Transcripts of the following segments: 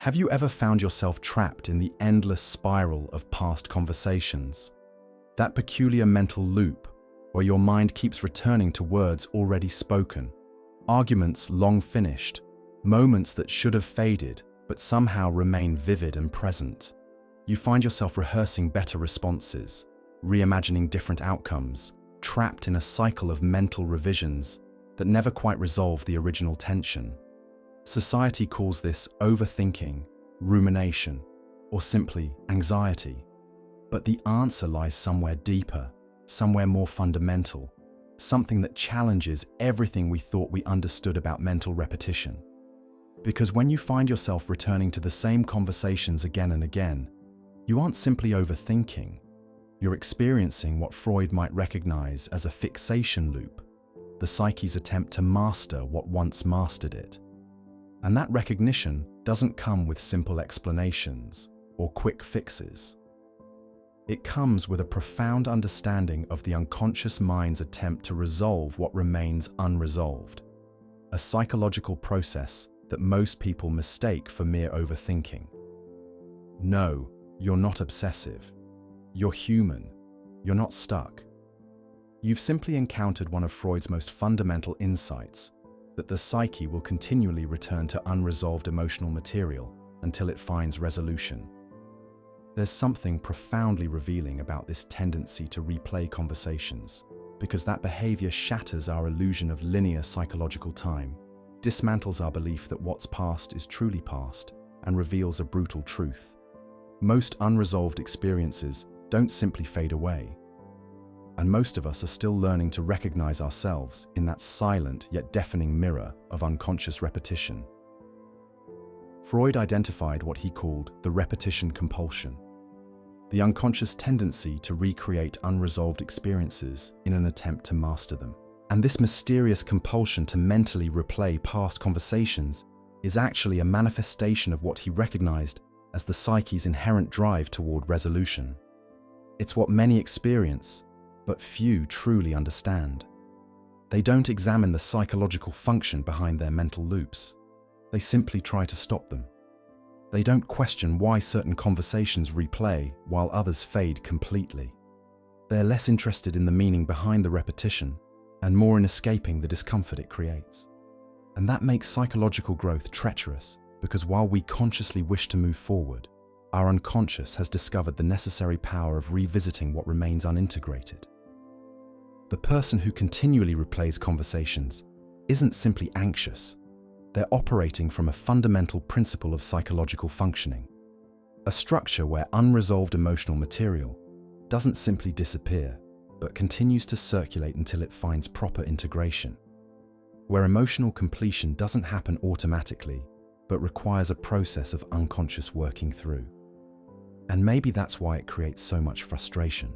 Have you ever found yourself trapped in the endless spiral of past conversations? That peculiar mental loop where your mind keeps returning to words already spoken, arguments long finished, moments that should have faded but somehow remain vivid and present. You find yourself rehearsing better responses, reimagining different outcomes, trapped in a cycle of mental revisions that never quite resolve the original tension. Society calls this overthinking, rumination, or simply anxiety. But the answer lies somewhere deeper, somewhere more fundamental, something that challenges everything we thought we understood about mental repetition. Because when you find yourself returning to the same conversations again and again, you aren't simply overthinking. You're experiencing what Freud might recognize as a fixation loop, the psyche's attempt to master what once mastered it. And that recognition doesn't come with simple explanations or quick fixes. It comes with a profound understanding of the unconscious mind's attempt to resolve what remains unresolved, a psychological process that most people mistake for mere overthinking. No, you're not obsessive. You're human. You're not stuck. You've simply encountered one of Freud's most fundamental insights, that the psyche will continually return to unresolved emotional material until it finds resolution. There's something profoundly revealing about this tendency to replay conversations, because that behavior shatters our illusion of linear psychological time, dismantles our belief that what's past is truly past, and reveals a brutal truth. Most unresolved experiences don't simply fade away. And most of us are still learning to recognize ourselves in that silent yet deafening mirror of unconscious repetition. Freud identified what he called the repetition compulsion, the unconscious tendency to recreate unresolved experiences in an attempt to master them. And this mysterious compulsion to mentally replay past conversations is actually a manifestation of what he recognized as the psyche's inherent drive toward resolution. It's what many experience, but few truly understand. They don't examine the psychological function behind their mental loops. They simply try to stop them. They don't question why certain conversations replay while others fade completely. They're less interested in the meaning behind the repetition and more in escaping the discomfort it creates. And that makes psychological growth treacherous, because while we consciously wish to move forward, our unconscious has discovered the necessary power of revisiting what remains unintegrated. The person who continually replays conversations isn't simply anxious. They're operating from a fundamental principle of psychological functioning, a structure where unresolved emotional material doesn't simply disappear, but continues to circulate until it finds proper integration, where emotional completion doesn't happen automatically, but requires a process of unconscious working through. And maybe that's why it creates so much frustration,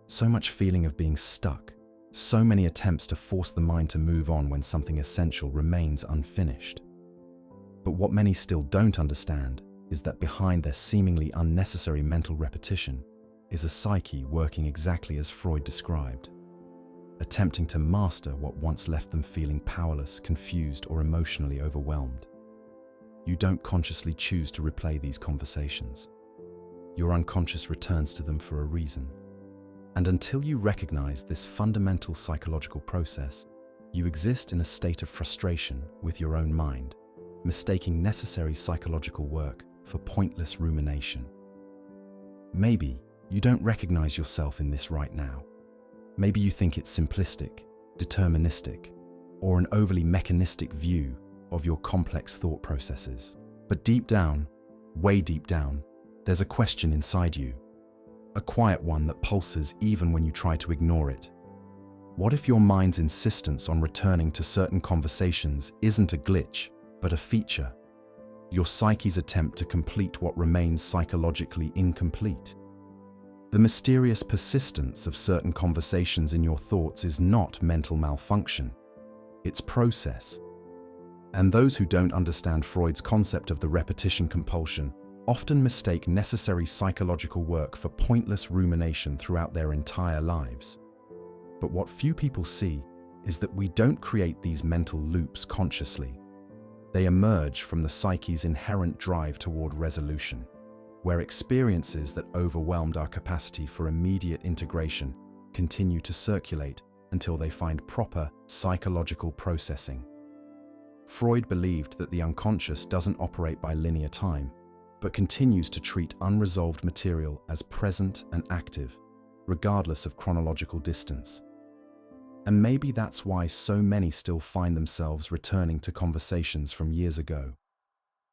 so much feeling of being stuck, so many attempts to force the mind to move on when something essential remains unfinished. But what many still don't understand is that behind their seemingly unnecessary mental repetition is a psyche working exactly as Freud described, attempting to master what once left them feeling powerless, confused, or emotionally overwhelmed. You don't consciously choose to replay these conversations. Your unconscious returns to them for a reason. And until you recognize this fundamental psychological process, you exist in a state of frustration with your own mind, mistaking necessary psychological work for pointless rumination. Maybe you don't recognize yourself in this right now. Maybe you think it's simplistic, deterministic, or an overly mechanistic view of your complex thought processes. But deep down, way deep down, there's a question inside you. A quiet one that pulses even when you try to ignore it. What if your mind's insistence on returning to certain conversations isn't a glitch, but a feature? Your psyche's attempt to complete what remains psychologically incomplete. The mysterious persistence of certain conversations in your thoughts is not mental malfunction. It's process. And those who don't understand Freud's concept of the repetition compulsion often mistake necessary psychological work for pointless rumination throughout their entire lives. But what few people see is that we don't create these mental loops consciously. They emerge from the psyche's inherent drive toward resolution, where experiences that overwhelmed our capacity for immediate integration continue to circulate until they find proper psychological processing. Freud believed that the unconscious doesn't operate by linear time, but continues to treat unresolved material as present and active, regardless of chronological distance. And maybe that's why so many still find themselves returning to conversations from years ago.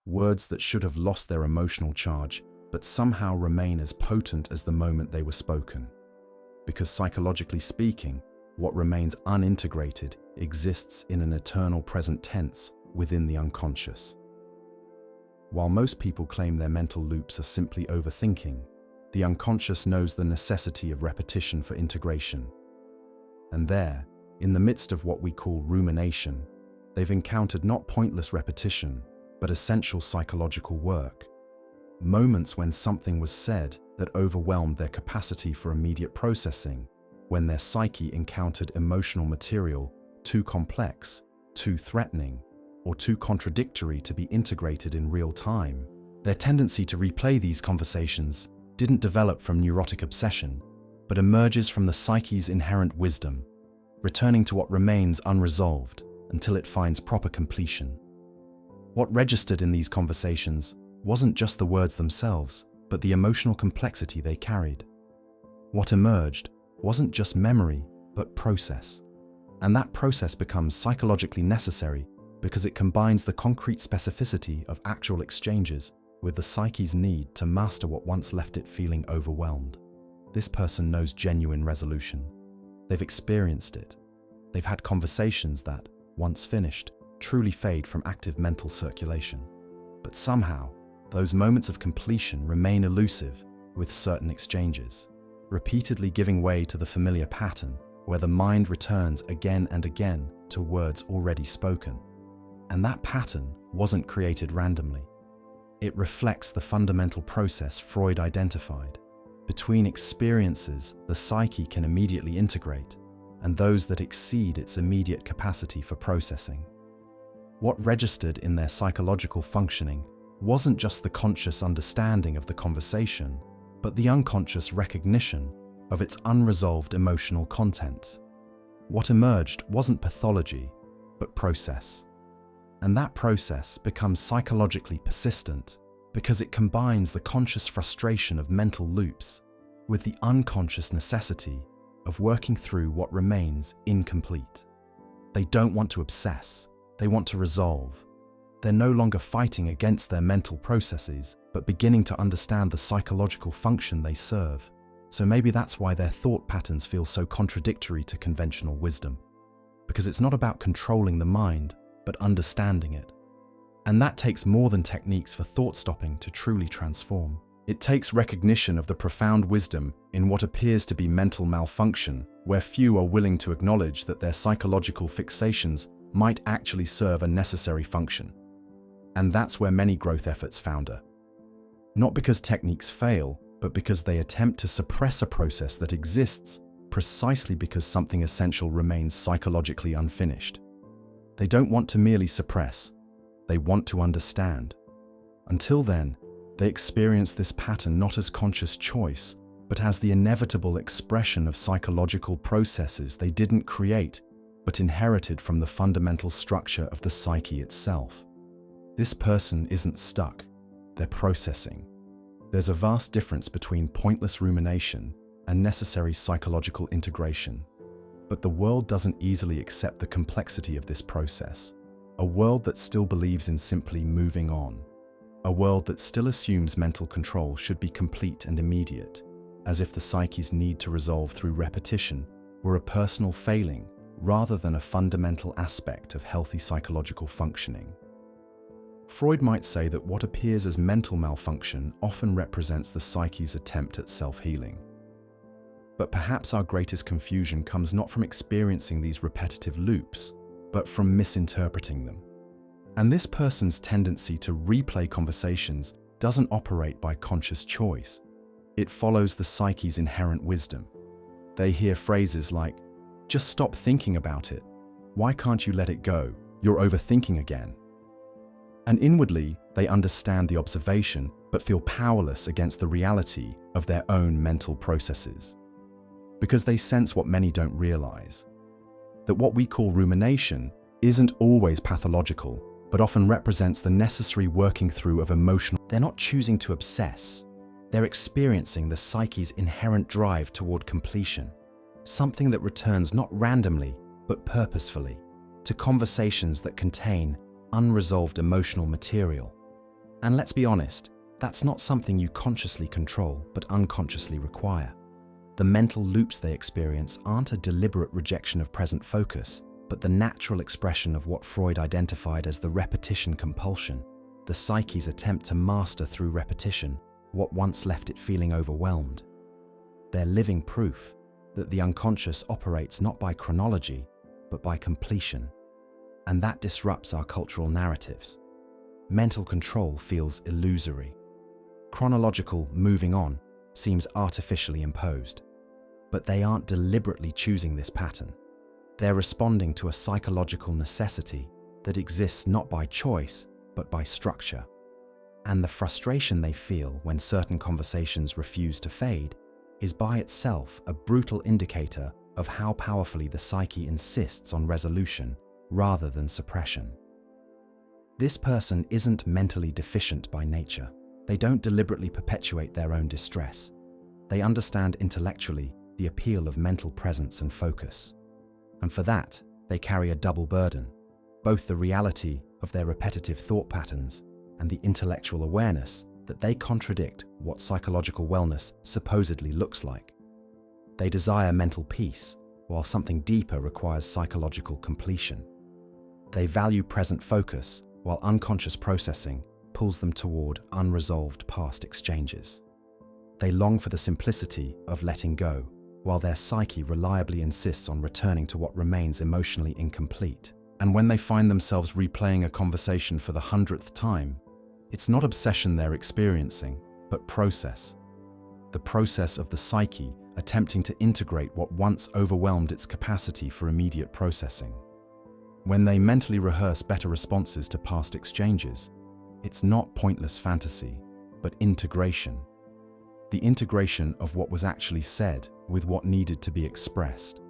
Words that should have lost their emotional charge, but somehow remain as potent as the moment they were spoken. Because psychologically speaking, what remains unintegrated exists in an eternal present tense within the unconscious. While most people claim their mental loops are simply overthinking, the unconscious knows the necessity of repetition for integration. And there, in the midst of what we call rumination, they've encountered not pointless repetition, but essential psychological work. Moments when something was said that overwhelmed their capacity for immediate processing, when their psyche encountered emotional material too complex, too threatening, or too contradictory to be integrated in real time. Their tendency to replay these conversations didn't develop from neurotic obsession, but emerges from the psyche's inherent wisdom, returning to what remains unresolved until it finds proper completion. What registered in these conversations wasn't just the words themselves, but the emotional complexity they carried. What emerged wasn't just memory, but process. And that process becomes psychologically necessary because it combines the concrete specificity of actual exchanges with the psyche's need to master what once left it feeling overwhelmed. This person knows genuine resolution. They've experienced it. They've had conversations that, once finished, truly fade from active mental circulation. But somehow, those moments of completion remain elusive with certain exchanges, repeatedly giving way to the familiar pattern where the mind returns again and again to words already spoken. And that pattern wasn't created randomly. It reflects the fundamental process Freud identified. Between experiences the psyche can immediately integrate and those that exceed its immediate capacity for processing. What registered in their psychological functioning wasn't just the conscious understanding of the conversation, but the unconscious recognition of its unresolved emotional content. What emerged wasn't pathology, but process. And that process becomes psychologically persistent because it combines the conscious frustration of mental loops with the unconscious necessity of working through what remains incomplete. They don't want to obsess, they want to resolve. They're no longer fighting against their mental processes, but beginning to understand the psychological function they serve. So maybe that's why their thought patterns feel so contradictory to conventional wisdom. Because it's not about controlling the mind, but understanding it. And that takes more than techniques for thought stopping to truly transform. It takes recognition of the profound wisdom in what appears to be mental malfunction, where few are willing to acknowledge that their psychological fixations might actually serve a necessary function. And that's where many growth efforts founder. Not because techniques fail, but because they attempt to suppress a process that exists precisely because something essential remains psychologically unfinished. They don't want to merely suppress, they want to understand. Until then, they experience this pattern not as conscious choice, but as the inevitable expression of psychological processes they didn't create, but inherited from the fundamental structure of the psyche itself. This person isn't stuck, they're processing. There's a vast difference between pointless rumination and necessary psychological integration. But the world doesn't easily accept the complexity of this process. A world that still believes in simply moving on. A world that still assumes mental control should be complete and immediate, as if the psyche's need to resolve through repetition were a personal failing rather than a fundamental aspect of healthy psychological functioning. Freud might say that what appears as mental malfunction often represents the psyche's attempt at self-healing. But perhaps our greatest confusion comes not from experiencing these repetitive loops, but from misinterpreting them. And this person's tendency to replay conversations doesn't operate by conscious choice. It follows the psyche's inherent wisdom. They hear phrases like, "Just stop thinking about it. Why can't you let it go? You're overthinking again." And inwardly, they understand the observation but feel powerless against the reality of their own mental processes. Because they sense what many don't realize, that what we call rumination isn't always pathological, but often represents the necessary working through of emotional. They're not choosing to obsess. They're experiencing the psyche's inherent drive toward completion, something that returns not randomly, but purposefully, to conversations that contain unresolved emotional material. And let's be honest, that's not something you consciously control, but unconsciously require. The mental loops they experience aren't a deliberate rejection of present focus, but the natural expression of what Freud identified as the repetition compulsion, the psyche's attempt to master through repetition what once left it feeling overwhelmed. They're living proof that the unconscious operates not by chronology, but by completion. And that disrupts our cultural narratives. Mental control feels illusory. Chronological moving on seems artificially imposed. But they aren't deliberately choosing this pattern. They're responding to a psychological necessity that exists not by choice, but by structure. And the frustration they feel when certain conversations refuse to fade is by itself a brutal indicator of how powerfully the psyche insists on resolution rather than suppression. This person isn't mentally deficient by nature. They don't deliberately perpetuate their own distress. They understand intellectually the appeal of mental presence and focus. And for that, they carry a double burden, both the reality of their repetitive thought patterns and the intellectual awareness that they contradict what psychological wellness supposedly looks like. They desire mental peace, while something deeper requires psychological completion. They value present focus, while unconscious processing pulls them toward unresolved past exchanges. They long for the simplicity of letting go, while their psyche reliably insists on returning to what remains emotionally incomplete. And when they find themselves replaying a conversation for the 100th time, it's not obsession they're experiencing, but process. The process of the psyche attempting to integrate what once overwhelmed its capacity for immediate processing. When they mentally rehearse better responses to past exchanges, it's not pointless fantasy, but integration. The integration of what was actually said with what needed to be expressed.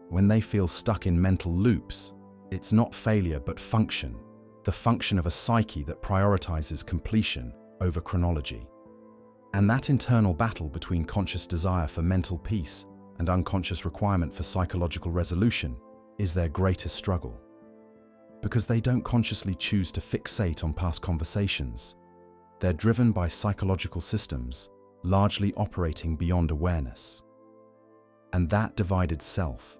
When they feel stuck in mental loops, it's not failure but function, the function of a psyche that prioritizes completion over chronology. And that internal battle between conscious desire for mental peace and unconscious requirement for psychological resolution is their greatest struggle. Because they don't consciously choose to fixate on past conversations, they're driven by psychological systems largely operating beyond awareness. And that divided self,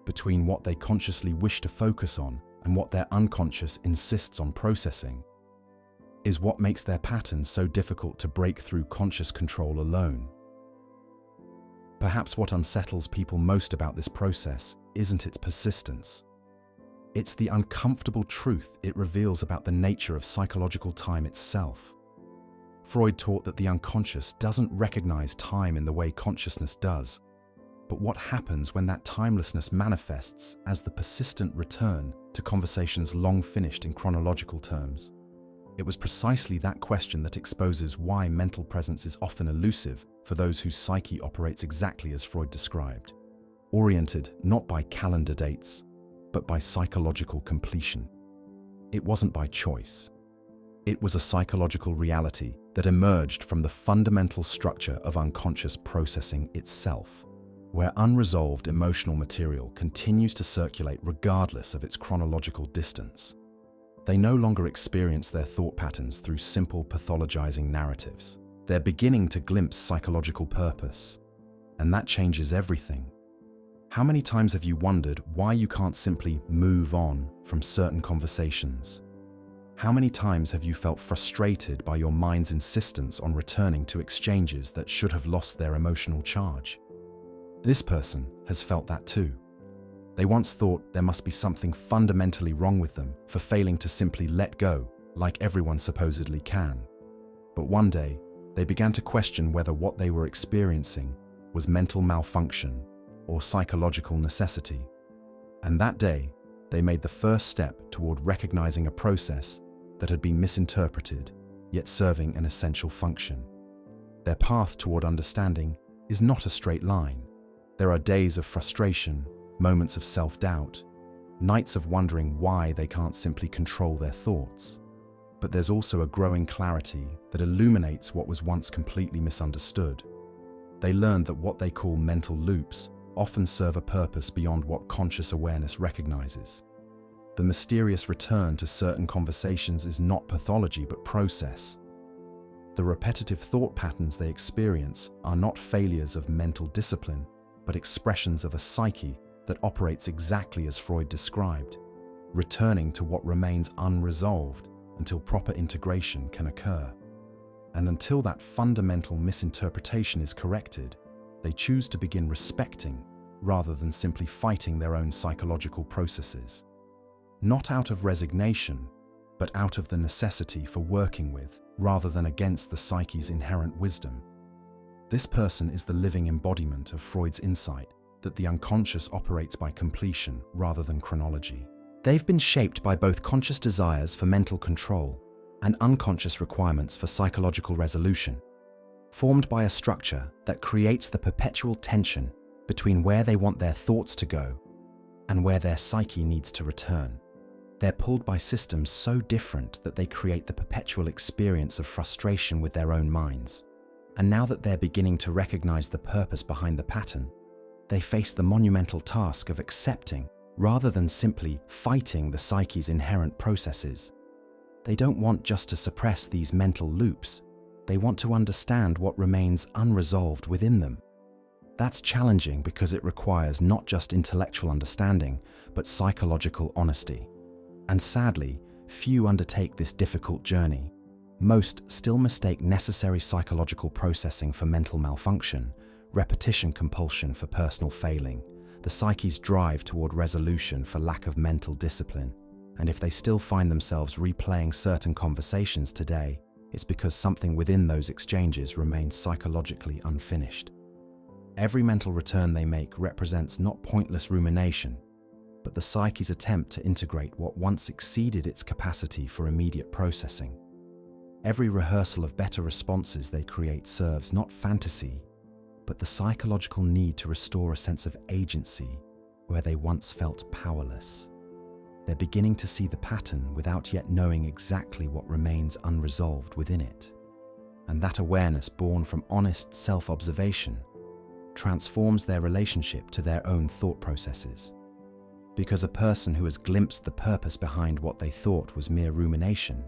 between what they consciously wish to focus on and what their unconscious insists on processing, is what makes their patterns so difficult to break through conscious control alone. Perhaps what unsettles people most about this process isn't its persistence. It's the uncomfortable truth it reveals about the nature of psychological time itself. Freud taught that the unconscious doesn't recognize time in the way consciousness does, but what happens when that timelessness manifests as the persistent return to conversations long finished in chronological terms? It was precisely that question that exposes why mental presence is often elusive for those whose psyche operates exactly as Freud described, oriented not by calendar dates, but by psychological completion. It wasn't by choice. It was a psychological reality that emerged from the fundamental structure of unconscious processing itself, where unresolved emotional material continues to circulate regardless of its chronological distance. They no longer experience their thought patterns through simple pathologizing narratives. They're beginning to glimpse psychological purpose, and that changes everything. How many times have you wondered why you can't simply move on from certain conversations? How many times have you felt frustrated by your mind's insistence on returning to exchanges that should have lost their emotional charge? This person has felt that too. They once thought there must be something fundamentally wrong with them for failing to simply let go, like everyone supposedly can. But one day, they began to question whether what they were experiencing was mental malfunction or psychological necessity. And that day, they made the first step toward recognizing a process that had been misinterpreted, yet serving an essential function. Their path toward understanding is not a straight line. There are days of frustration, moments of self-doubt, nights of wondering why they can't simply control their thoughts. But there's also a growing clarity that illuminates what was once completely misunderstood. They learned that what they call mental loops often serve a purpose beyond what conscious awareness recognizes. The mysterious return to certain conversations is not pathology but process. The repetitive thought patterns they experience are not failures of mental discipline, but expressions of a psyche that operates exactly as Freud described, returning to what remains unresolved until proper integration can occur. And until that fundamental misinterpretation is corrected, they choose to begin respecting rather than simply fighting their own psychological processes. Not out of resignation, but out of the necessity for working with rather than against the psyche's inherent wisdom. This person is the living embodiment of Freud's insight that the unconscious operates by completion rather than chronology. They've been shaped by both conscious desires for mental control and unconscious requirements for psychological resolution, formed by a structure that creates the perpetual tension between where they want their thoughts to go and where their psyche needs to return. They're pulled by systems so different that they create the perpetual experience of frustration with their own minds. And now that they're beginning to recognize the purpose behind the pattern, they face the monumental task of accepting rather than simply fighting the psyche's inherent processes. They don't want just to suppress these mental loops. They want to understand what remains unresolved within them. That's challenging because it requires not just intellectual understanding, but psychological honesty. And sadly, few undertake this difficult journey. Most still mistake necessary psychological processing for mental malfunction, repetition compulsion for personal failing, the psyche's drive toward resolution for lack of mental discipline. And if they still find themselves replaying certain conversations today, it's because something within those exchanges remains psychologically unfinished. Every mental return they make represents not pointless rumination, but the psyche's attempt to integrate what once exceeded its capacity for immediate processing. Every rehearsal of better responses they create serves not fantasy, but the psychological need to restore a sense of agency where they once felt powerless. They're beginning to see the pattern without yet knowing exactly what remains unresolved within it. And that awareness, born from honest self-observation, transforms their relationship to their own thought processes. Because a person who has glimpsed the purpose behind what they thought was mere rumination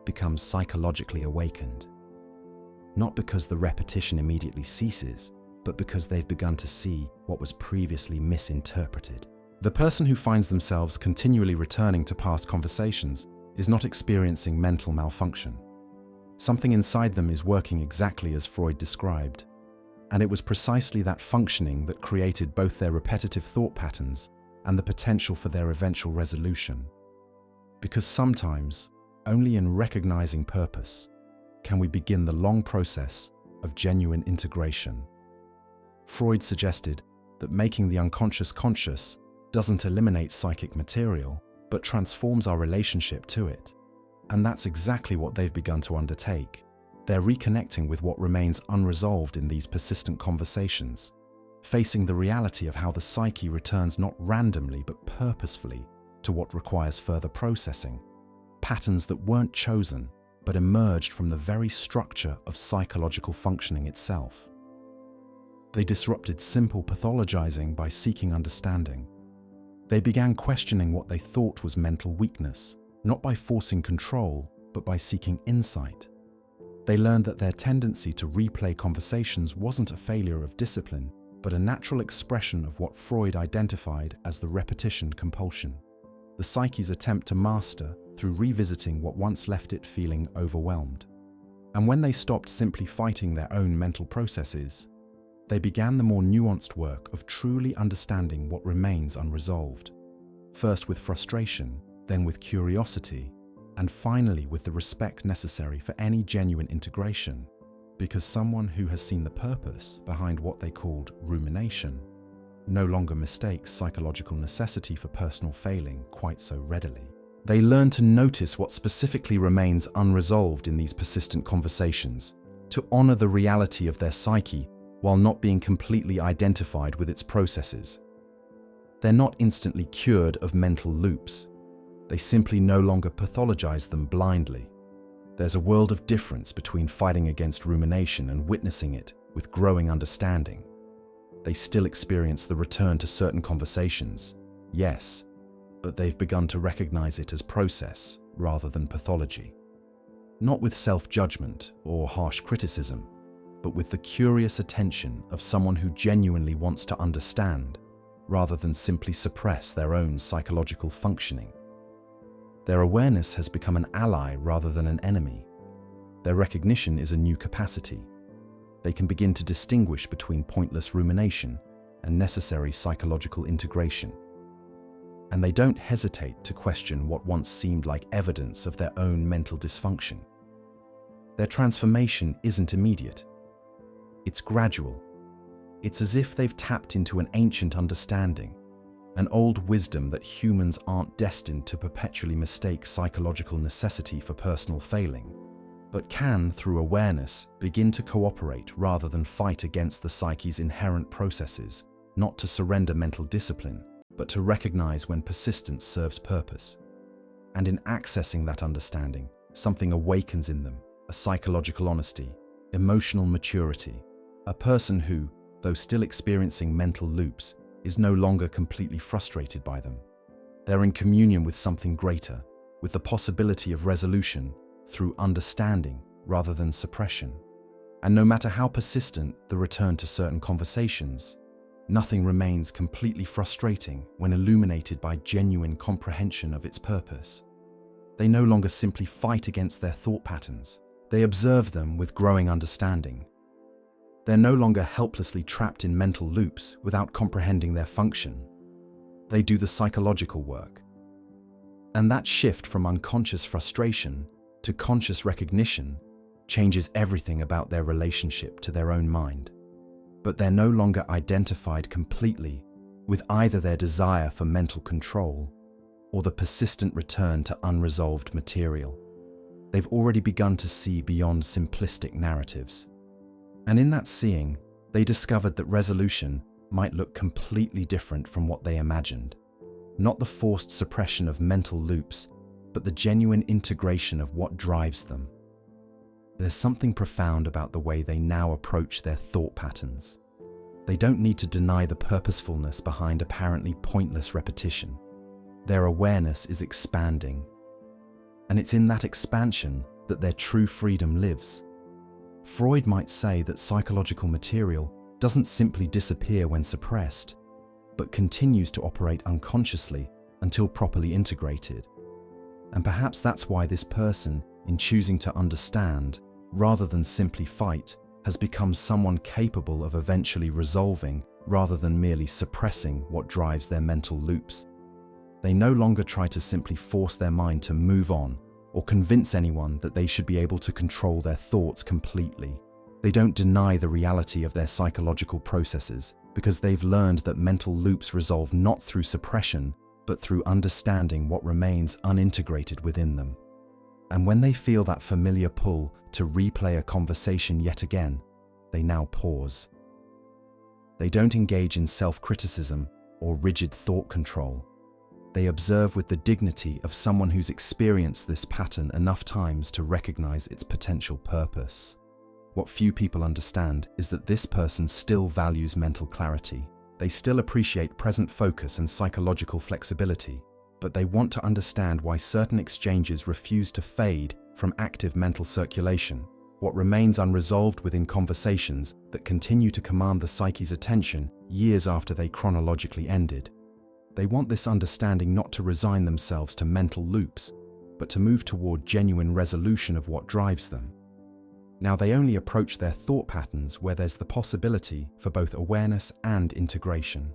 becomes psychologically awakened. Not because the repetition immediately ceases, but because they've begun to see what was previously misinterpreted. The person who finds themselves continually returning to past conversations is not experiencing mental malfunction. Something inside them is working exactly as Freud described, and it was precisely that functioning that created both their repetitive thought patterns and the potential for their eventual resolution. Because sometimes, only in recognizing purpose, can we begin the long process of genuine integration. Freud suggested that making the unconscious conscious doesn't eliminate psychic material, but transforms our relationship to it. And that's exactly what they've begun to undertake. They're reconnecting with what remains unresolved in these persistent conversations, facing the reality of how the psyche returns not randomly but purposefully to what requires further processing, patterns that weren't chosen but emerged from the very structure of psychological functioning itself. They disrupted simple pathologizing by seeking understanding. They began questioning what they thought was mental weakness, not by forcing control, but by seeking insight. They learned that their tendency to replay conversations wasn't a failure of discipline, but a natural expression of what Freud identified as the repetition compulsion, the psyche's attempt to master through revisiting what once left it feeling overwhelmed. And when they stopped simply fighting their own mental processes, they began the more nuanced work of truly understanding what remains unresolved, first with frustration, then with curiosity, and finally with the respect necessary for any genuine integration, because someone who has seen the purpose behind what they called rumination no longer mistakes psychological necessity for personal failing quite so readily. They learn to notice what specifically remains unresolved in these persistent conversations, to honor the reality of their psyche while not being completely identified with its processes. They're not instantly cured of mental loops. They simply no longer pathologize them blindly. There's a world of difference between fighting against rumination and witnessing it with growing understanding. They still experience the return to certain conversations, yes, but they've begun to recognize it as process rather than pathology. Not with self-judgment or harsh criticism, but with the curious attention of someone who genuinely wants to understand rather than simply suppress their own psychological functioning. Their awareness has become an ally rather than an enemy. Their recognition is a new capacity. They can begin to distinguish between pointless rumination and necessary psychological integration. And they don't hesitate to question what once seemed like evidence of their own mental dysfunction. Their transformation isn't immediate. It's gradual. It's as if they've tapped into an ancient understanding, an old wisdom that humans aren't destined to perpetually mistake psychological necessity for personal failing, but can, through awareness, begin to cooperate rather than fight against the psyche's inherent processes, not to surrender mental discipline, but to recognize when persistence serves purpose. And in accessing that understanding, something awakens in them, a psychological honesty, emotional maturity, a person who, though still experiencing mental loops, is no longer completely frustrated by them. They're in communion with something greater, with the possibility of resolution through understanding rather than suppression. And no matter how persistent the return to certain conversations, nothing remains completely frustrating when illuminated by genuine comprehension of its purpose. They no longer simply fight against their thought patterns. They observe them with growing understanding. They're no longer helplessly trapped in mental loops without comprehending their function. They do the psychological work. And that shift from unconscious frustration to conscious recognition changes everything about their relationship to their own mind. But they're no longer identified completely with either their desire for mental control or the persistent return to unresolved material. They've already begun to see beyond simplistic narratives. And in that seeing, they discovered that resolution might look completely different from what they imagined. Not the forced suppression of mental loops, but the genuine integration of what drives them. There's something profound about the way they now approach their thought patterns. They don't need to deny the purposefulness behind apparently pointless repetition. Their awareness is expanding. And it's in that expansion that their true freedom lives. Freud might say that psychological material doesn't simply disappear when suppressed, but continues to operate unconsciously until properly integrated. And perhaps that's why this person, in choosing to understand, rather than simply fight, has become someone capable of eventually resolving, rather than merely suppressing, what drives their mental loops. They no longer try to simply force their mind to move on, or convince anyone that they should be able to control their thoughts completely. They don't deny the reality of their psychological processes, because they've learned that mental loops resolve not through suppression, but through understanding what remains unintegrated within them. And when they feel that familiar pull to replay a conversation yet again, they now pause. They don't engage in self-criticism or rigid thought control. They observe with the dignity of someone who's experienced this pattern enough times to recognize its potential purpose. What few people understand is that this person still values mental clarity. They still appreciate present focus and psychological flexibility, but they want to understand why certain exchanges refuse to fade from active mental circulation, what remains unresolved within conversations that continue to command the psyche's attention years after they chronologically ended. They want this understanding not to resign themselves to mental loops, but to move toward genuine resolution of what drives them. Now they only approach their thought patterns where there's the possibility for both awareness and integration.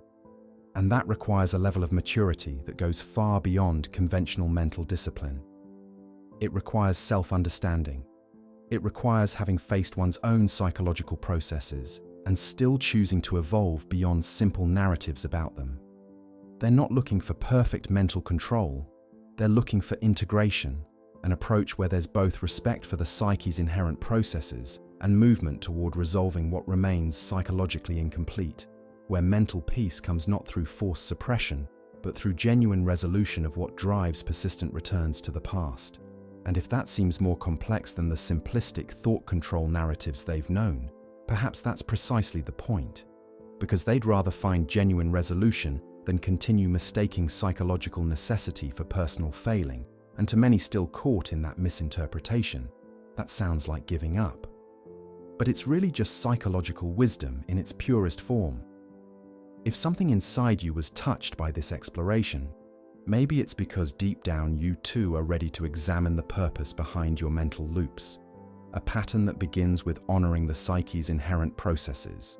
And that requires a level of maturity that goes far beyond conventional mental discipline. It requires self-understanding. It requires having faced one's own psychological processes and still choosing to evolve beyond simple narratives about them. They're not looking for perfect mental control. They're looking for integration, an approach where there's both respect for the psyche's inherent processes and movement toward resolving what remains psychologically incomplete, where mental peace comes not through forced suppression, but through genuine resolution of what drives persistent returns to the past. And if that seems more complex than the simplistic thought control narratives they've known, perhaps that's precisely the point, because they'd rather find genuine resolution than continue mistaking psychological necessity for personal failing, and to many still caught in that misinterpretation, that sounds like giving up. But it's really just psychological wisdom in its purest form. If something inside you was touched by this exploration, maybe it's because deep down you too are ready to examine the purpose behind your mental loops, a pattern that begins with honoring the psyche's inherent processes,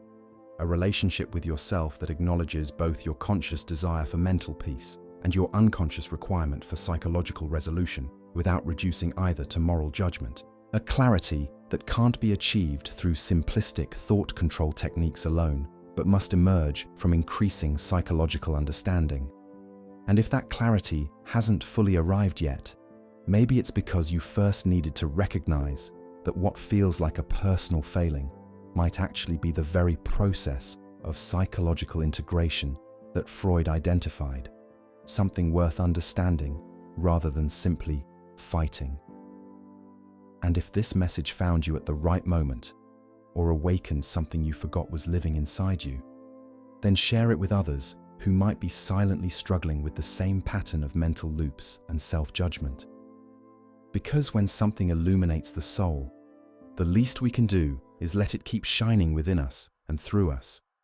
a relationship with yourself that acknowledges both your conscious desire for mental peace and your unconscious requirement for psychological resolution without reducing either to moral judgment, a clarity that can't be achieved through simplistic thought control techniques alone, but must emerge from increasing psychological understanding. And if that clarity hasn't fully arrived yet, maybe it's because you first needed to recognize that what feels like a personal failing might actually be the very process of psychological integration that Freud identified, something worth understanding rather than simply fighting. And if this message found you at the right moment, or awakened something you forgot was living inside you, then share it with others who might be silently struggling with the same pattern of mental loops and self-judgment. Because when something illuminates the soul, the least we can do is let it keep shining within us and through us,